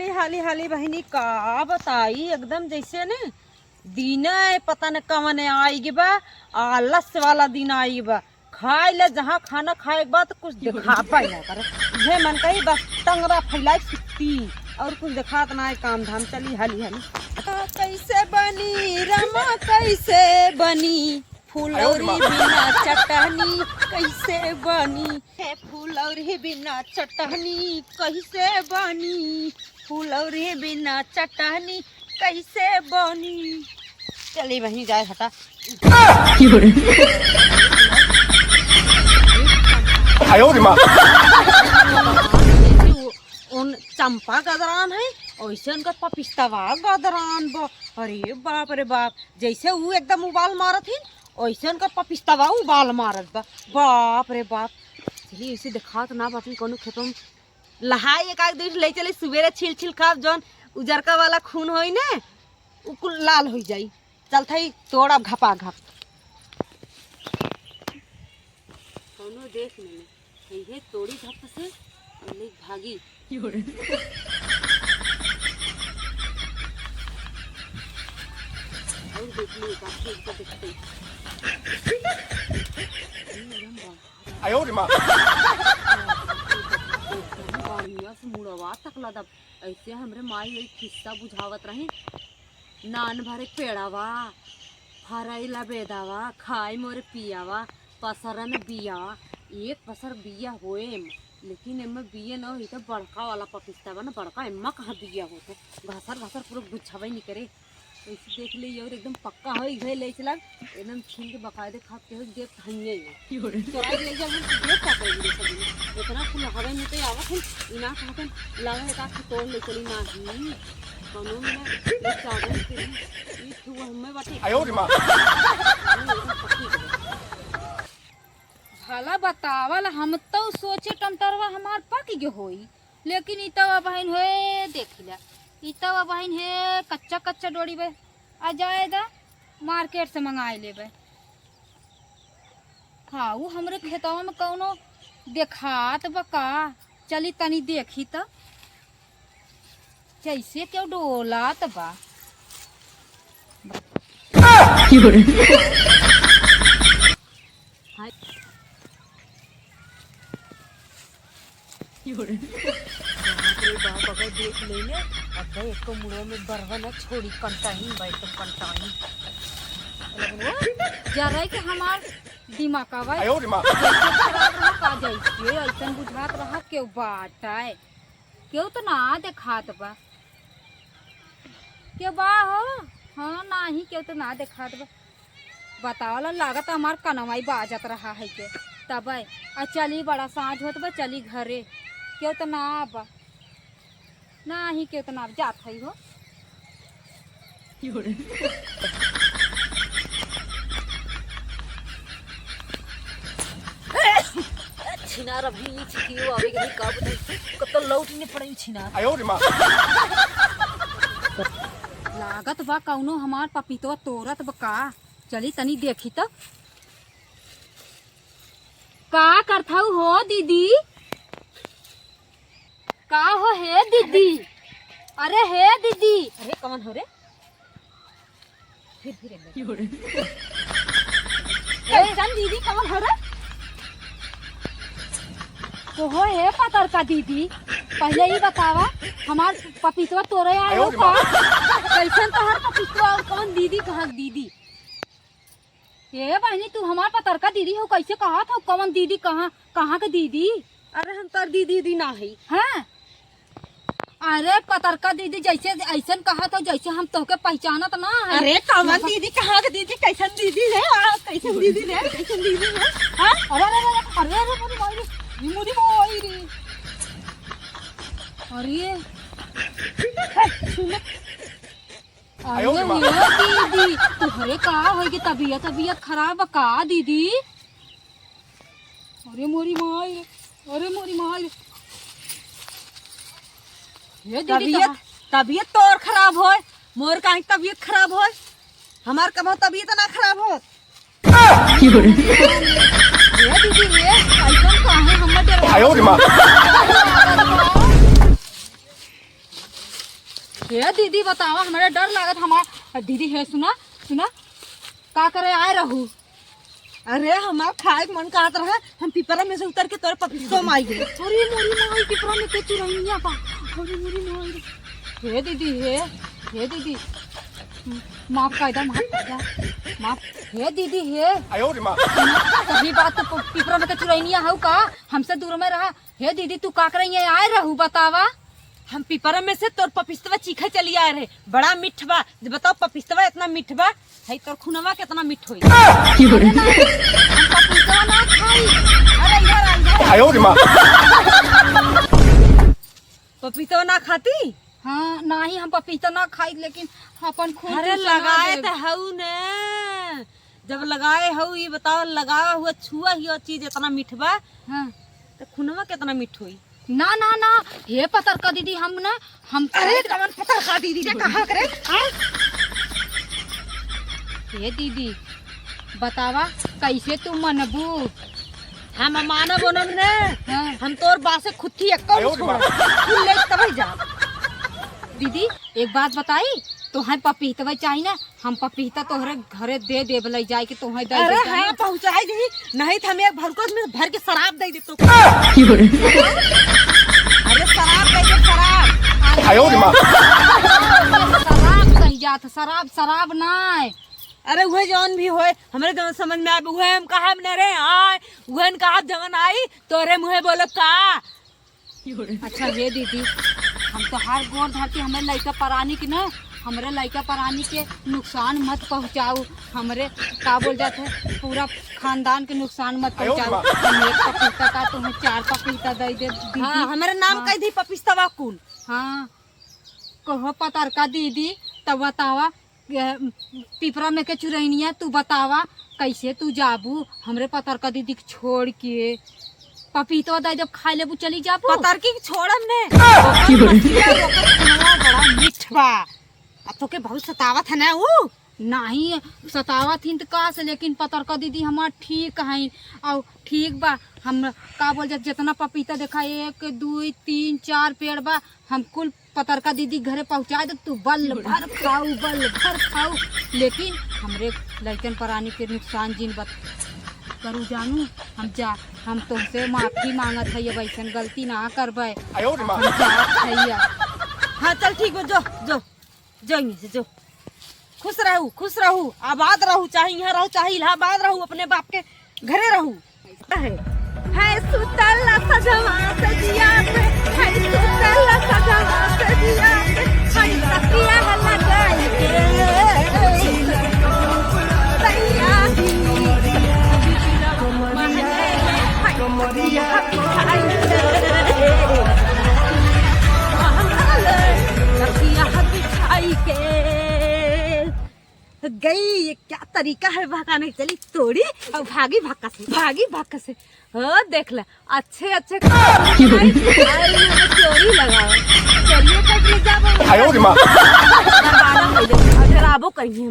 हाली हाली बहनी का बताई एकदम जैसे ने दिन पता न कवन आई बा आलस वाला दिन आई बा खाए ले जहाँ खाना खाए के बाद कुछ दिखा पाई ना कर ये मन कही बस टंगरा फैलाई सुती और कुछ दिखात ना है काम धाम चली हाली हाली कैसे बनी रमा कैसे बनी फुलौरी बिना चटनी कैसे बनी फुलौरी बिना चटनी कैसे बनी फुलौरी बिना चटनी कैसे बनी चली वहीं जाए हटा उन चंपा गदरान है वैसे उनका पपिस्तवा गदरान बा अरे बाप रे बाप जैसे वो एकदम उबाल मारत ही वैसे उनका पपिस्तवा उबाल मारत बा बाप रे बाप चलिए इसे दिखात ना बाकी कोनो खेतों लहाई एक आग दिन ले चले सुबेरे छिल छिल खाब जौन उजरका वाला खून होई ने उ लाल हो जाई चल थई तोड़ा घपा घप कोनो देख नहीं हे तोड़ी घप से ले भागी और देख ली काफी इसको देखते आयो रे मां मुड़वा तक लदब ऐसे हमरे माई एक किस्सा बुझावत रही नान भरे पेड़ावा फरैला बेदावा खाई मोरे पियावा पसरन बिया एक पसर बिया होए लेकिन एमे बिया न होई तो बड़का वाला पपिस्ता ना बड़का एम्मा कहाँ बिया होते घसर घसर पूरा गुच्छावा नहीं करे ऐसे देख ली और एकदम पक्का हो गए ले चला एकदम छीन के बकायदे खाते हो देख धनिया चोरा ले जा देख का कर सब इतना फूल हवा में तो आवत है इना कहते लगा का तोड़ ले चली नहीं कोनो में ले चावल के ई तू हमें बाटे आयो रे मां भला बतावल हम तो सोचे टमटरवा हमार पक गए होई लेकिन इतवा बहन होए देखिला इतवा बहन है कच्चा कच्चा डोरी बे आ जाएगा मार्केट से मंगाए लेबे हाँ वो हमरे खेतवा में कौनो देखात बका चली तनी देखी तो जैसे क्यों डोलात बा बाप अगर देख लेने अब एक को मुड़ो में बरवन छोड़ी कंटाही बैठ कंटाही जरा के हमार दिमाग आवा आयो रे मां का जैसे ऐसा बुझात रहा क्यों बाटाए क्यों तो ना देखात बा क्यों बा हो हाँ नाही क्यों तो ना देखात बा बतावला लागत हमार कनवाई बाजत रहा है के तब चली बड़ा साँझ होत बा चली घरे क्यों तो ना बा ना ही क्यों तो ना जात है हो छिनार अभी नहीं छिकियो आवे के कब कब तो लौट नहीं पड़ी छिनार आयो रे मां लागत बा कौनो हमार पपीतो तोरत बका चली तनी देखी तो का करथाऊ हो दीदी का हो हे दीदी अरे हे दीदी अरे कौन हो रे फिर ऐसन दीदी कौन हो रे तो हो हे पतर का दीदी पहले ही बतावा हमार पपीतवा तोरे आए हो का कैसन तोहर पपीतवा और कौन दीदी कहाँ दीदी ये बहनी तू हमार पतर का दीदी हो कैसे कहा था कौन दीदी कहाँ कहाँ के दीदी अरे हम तर दीदी दी ना है हैं अरे पतर का दीदी जैसे ऐसन कहा था जैसे हम तोहके पहचानत ना है अरे कौन दीदी कहाँ के दीदी कैसन दीदी है कैसन दीदी है कैसन दीदी है हाँ अरे अरे अरे अरे मोदी भाई रे मोदी भाई रे अरे आयो रे मां दीदी तुम्हारे का होगी तबीयत खराब का दीदी अरे मोरी माई अरे मोरी माई ये दीदी तबीयत तो और खराब हो मोर का तबीयत खराब हो हमार कमो तबीयत ना खराब हो ये दीदी ये ऐसा का है हम डर आयो रे मां हे दीदी बतावा, हमारा डर लागत हमारा। दीदी हे सुना सुना, का करे आए रहू? अरे हमारा खाए के मन करत रहा, हम पिपरा में से उतर के तोरे पपीतो में आई गए। अरे मोरी माई पिपरा में के चुरैया बा। अरे मोरी माई। हे दीदी हे दीदी माफ कायदा, माफ कायदा, माफ। हे दीदी हे 哎呦我的妈！ सही बात, तो पिपरा में के चुरैया हऊ का? हमसे दूर में रहा। हे दीदी तू का करे यहाँ आए रहू बतावा? हम पिपरा में से तोर पपिस्तवा चीखे चली आए रहे, बड़ा मीठ बा। जे बताओ पपिस्तवा इतना मीठ बा, है तोर खुनवा कितना मीठ होई। अरे ना, हम पपीता ना खाई। अरे इधर आ, इधर 哎呦我的妈！ पपीतवा ना खाती। हाँ नहीं, हम पपीता ना खाई, लेकिन अपन खून अरे की सलाह लगाए देब। तो हऊ ने, जब लगाए हऊ ये बताओ, लगाया हुआ छुआ ही चीज इतना मीठ बा, हाँ। तो खुनवा कितना मीठ होई। ना ना ना, हे पतर का दीदी हम ना, हम अरे कमन पता खा दीदी ने कहा करे। हे दीदी बतावा कैसे तू मनबू? हम मानव ओनम ने, हाँ। हम तोर बासे खुथी अक्का आयो छोड़ रे तू ले तब जा। दीदी एक बात बताई, तोहे पपीतवा चाहिए ना, हम पपीता तोहरे घरे दे देब ले जाए के तोहे दे अरे दे हाँ पहुँचाई दी, नहीं तो हम एक भरकोस में भर के शराब दे देतो। अरे शराब दे दे, शराब। 哎呦我的妈！ शराब कही जात, शराब शराब नाय। अरे वह जौन भी होए, हमरे जौन समझ में आए वह हम कहा न रे आए, वह कहा जवन आई तोरे मुँहे बोलो का। अच्छा ये दीदी, हम तो हर गोर धरती हमें लड़का परानी की ना, हमरे लड़का परानी के नुकसान मत पहुँचाऊ। हमरे का बोल जाते हैं, पूरा खानदान के नुकसान मत पहुँचाऊ। हम एक पपीता का तुम्हें 4 पपीता दे दे दीदी। हाँ हमारे नाम कह दी पपिस्तवा कुल। हाँ कहो पतर का दीदी, तब बतावा पिपरा में के चुरैनिया, तू बतावा कैसे तू जाबू हमरे पतर का दीदी के छोड़ के? पपीतो दे जब खाई लेबू चली जाबू। पतर की छोड़म ने, बड़ा मीठ बा। अब तो के बहुत सतावत है ना वो। नहीं सतावा थी तो का से, लेकिन पतर का दीदी हमार ठीक है और ठीक बा। हम का बोल जा, जितना पपीता देखा 1 2 3 4 पेड़ बा, हम कुल पतर का दीदी घरे पहुँचा दे। तू बल भर खाऊ, बल भर खाऊ, लेकिन हमरे लड़कन परानी के नुकसान जिन बत करू जानू। हम तुमसे माफी मांगत है, ये वैसन गलती ना करबे। 哎呦我的妈！ हम जात है। हाँ चल ठीक हो, जो जो जो यहीं से जो। खुश रहू, आबाद रहू, चाहे यहाँ रहू चाहे इलाहाबाद रहू, अपने बाप के घरे रहू। है सुतला सजवा सजिया पे, है सुतला सजवा सजिया पे, है तकिया लगाई के सैया ही कमरिया बिछाई के गई। ये क्या तरीका है भगाने? चली तोड़ी और भागी भाग से। हाँ देख ले, अच्छे चोरी लगाओ, चलिए कब ले जाबो। 哎呦我的妈！ दरबारा में ले जाओ, फिर आबो कहीं।